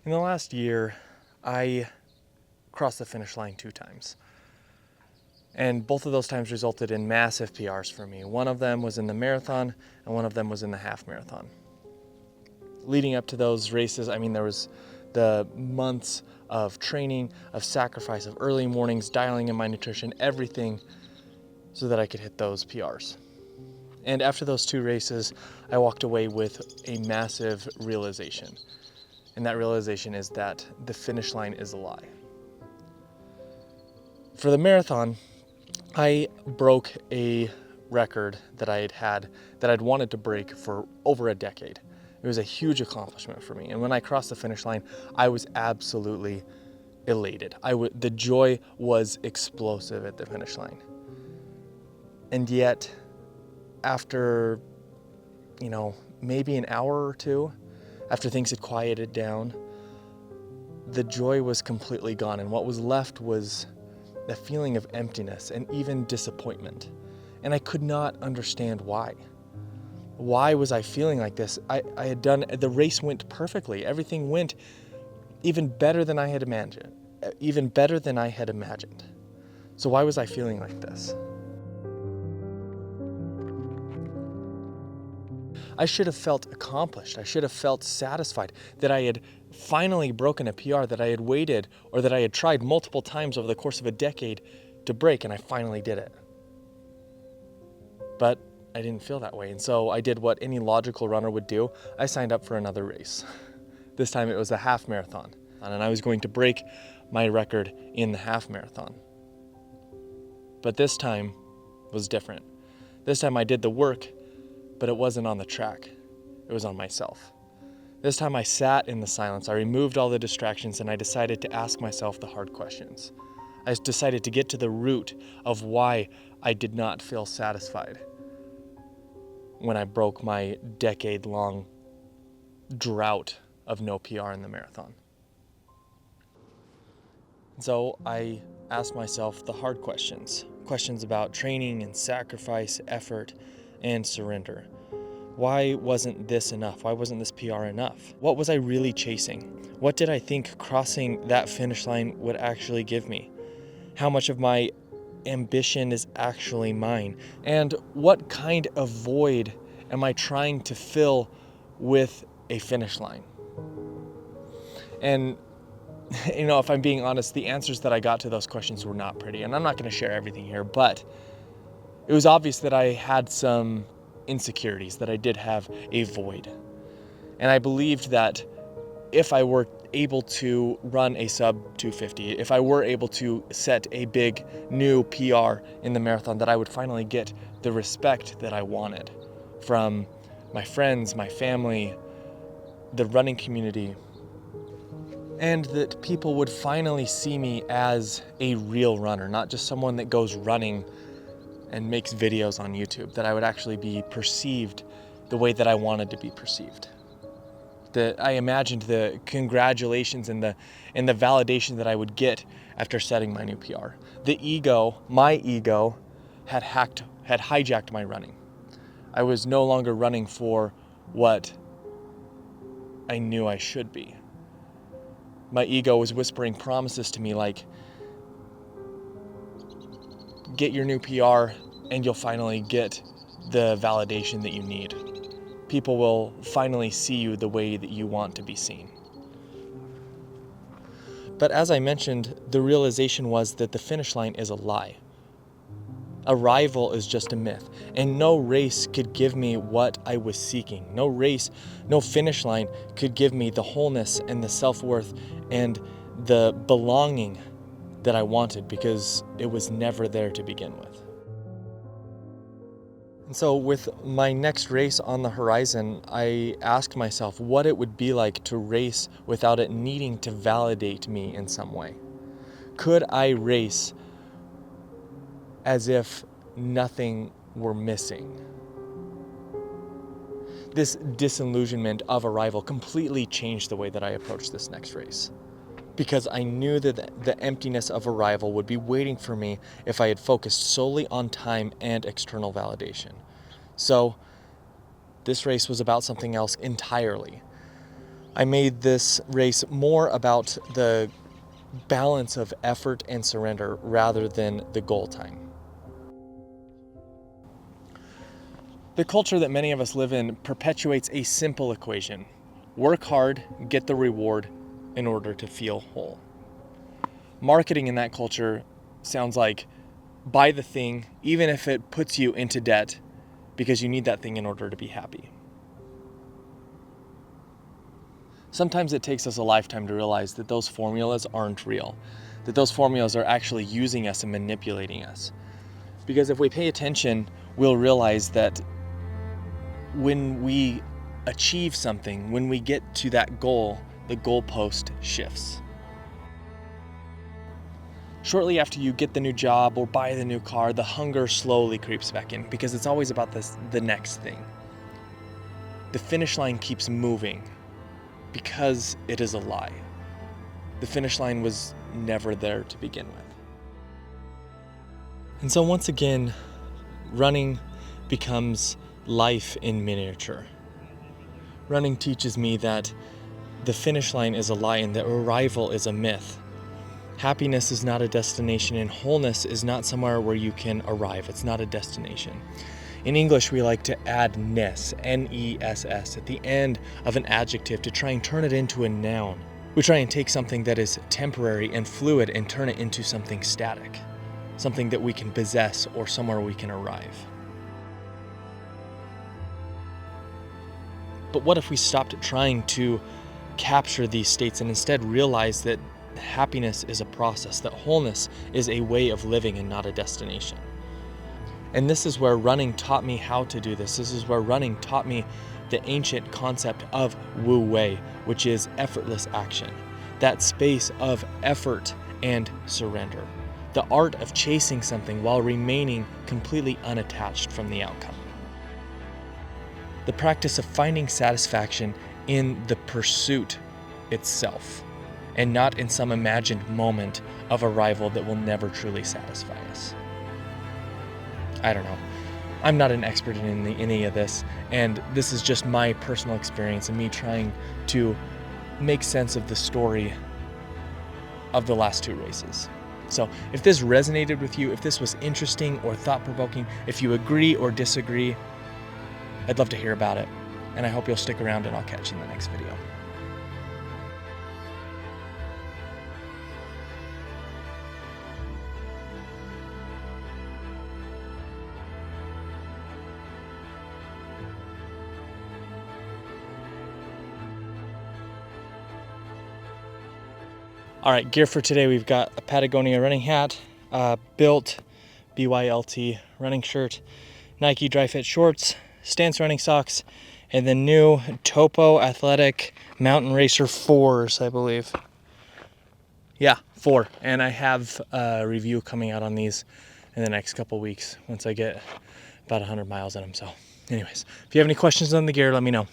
In the last year, I crossed the finish line 2 times. And both of those times resulted in massive PRs for me. One of them was in the marathon, and one of them was in the half marathon. Leading up to those races, there was the months of training, of sacrifice, of early mornings, dialing in my nutrition, everything so that I could hit those PRs. And after those 2 races, I walked away with a massive realization. And that realization is that the finish line is a lie. For the marathon, I broke a record that I'd wanted to break for over a decade. It was a huge accomplishment for me. And when I crossed the finish line, I was absolutely elated. The joy was explosive at the finish line. And yet, after, maybe an hour or 2, after things had quieted down, the joy was completely gone. And what was left was the feeling of emptiness and even disappointment. And I could not understand why. Why was I feeling like this? The race went perfectly. Everything went even better than I had imagined. So why was I feeling like this? I should have felt accomplished. I should have felt satisfied that I had finally broken a PR that I had waited or that I had tried multiple times over the course of a decade to break, and I finally did it. But I didn't feel that way, and so I did what any logical runner would do. I signed up for another race. This time it was a half marathon, and I was going to break my record in the half marathon. But this time was different. This time I did the work, but it wasn't on the track. It was on myself. This time I sat in the silence. I removed all the distractions, and I decided to ask myself the hard questions. I decided to get to the root of why I did not feel satisfied when I broke my decade-long drought of no PR in the marathon. So I asked myself the hard questions about training and sacrifice, effort, and surrender. Why wasn't this enough? Why wasn't this PR enough? What was I really chasing? What did I think crossing that finish line would actually give me? How much of my ambition is actually mine? And what kind of void am I trying to fill with a finish line? And if I'm being honest, the answers that I got to those questions were not pretty. And I'm not going to share everything here, but it was obvious that I had some insecurities, that I did have a void. And I believed that if I were able to run a sub 250, if I were able to set a big new PR in the marathon, that I would finally get the respect that I wanted from my friends, my family, the running community, and that people would finally see me as a real runner, not just someone that goes running and makes videos on YouTube, that I would actually be perceived the way that I wanted to be perceived. That I imagined the congratulations and the validation that I would get after setting my new PR. My ego had hijacked my running. I was no longer running for what I knew I should be. My ego was whispering promises to me like, get your new PR and you'll finally get the validation that you need. People will finally see you the way that you want to be seen. But as I mentioned, the realization was that the finish line is a lie. Arrival is just a myth, and no race could give me what I was seeking. No finish line could give me the wholeness and the self-worth and the belonging that I wanted, because it was never there to begin with. And so with my next race on the horizon, I asked myself what it would be like to race without it needing to validate me in some way. Could I race as if nothing were missing? This disillusionment of arrival completely changed the way that I approached this next race, because I knew that the emptiness of arrival would be waiting for me if I had focused solely on time and external validation. So this race was about something else entirely. I made this race more about the balance of effort and surrender rather than the goal time. The culture that many of us live in perpetuates a simple equation: work hard, get the reward in order to feel whole. Marketing in that culture sounds like buy the thing, even if it puts you into debt, because you need that thing in order to be happy. Sometimes it takes us a lifetime to realize that those formulas aren't real, that those formulas are actually using us and manipulating us. Because if we pay attention, we'll realize that when we achieve something, when we get to that goal, the goalpost shifts. Shortly after you get the new job or buy the new car, the hunger slowly creeps back in because it's always about the next thing. The finish line keeps moving because it is a lie. The finish line was never there to begin with. And so once again, running becomes life in miniature. Running teaches me that the finish line is a lie and that arrival is a myth. Happiness is not a destination, and wholeness is not somewhere where you can arrive. It's not a destination. In English, we like to add ness, N-E-S-S, at the end of an adjective to try and turn it into a noun. We try and take something that is temporary and fluid and turn it into something static, something that we can possess or somewhere we can arrive. But what if we stopped trying to capture these states and instead realized that happiness is a process, that wholeness is a way of living and not a destination? And this is where running taught me how to do this. This is where running taught me the ancient concept of Wu Wei, which is effortless action, that space of effort and surrender, the art of chasing something while remaining completely unattached from the outcome. The practice of finding satisfaction in the pursuit itself, and not in some imagined moment of arrival that will never truly satisfy us. I don't know. I'm not an expert in any of this, and this is just my personal experience and me trying to make sense of the story of the last two races. So if this resonated with you, if this was interesting or thought-provoking, if you agree or disagree, I'd love to hear about it. And I hope you'll stick around, and I'll catch you in the next video. All right, gear for today. We've got a Patagonia running hat, Built BYLT running shirt, Nike dry fit shorts, Stance running socks, and the new Topo Athletic Mountain Racer 4s, I believe. Yeah, 4. And I have a review coming out on these in the next couple weeks once I get about 100 miles in them. So anyways, if you have any questions on the gear, let me know.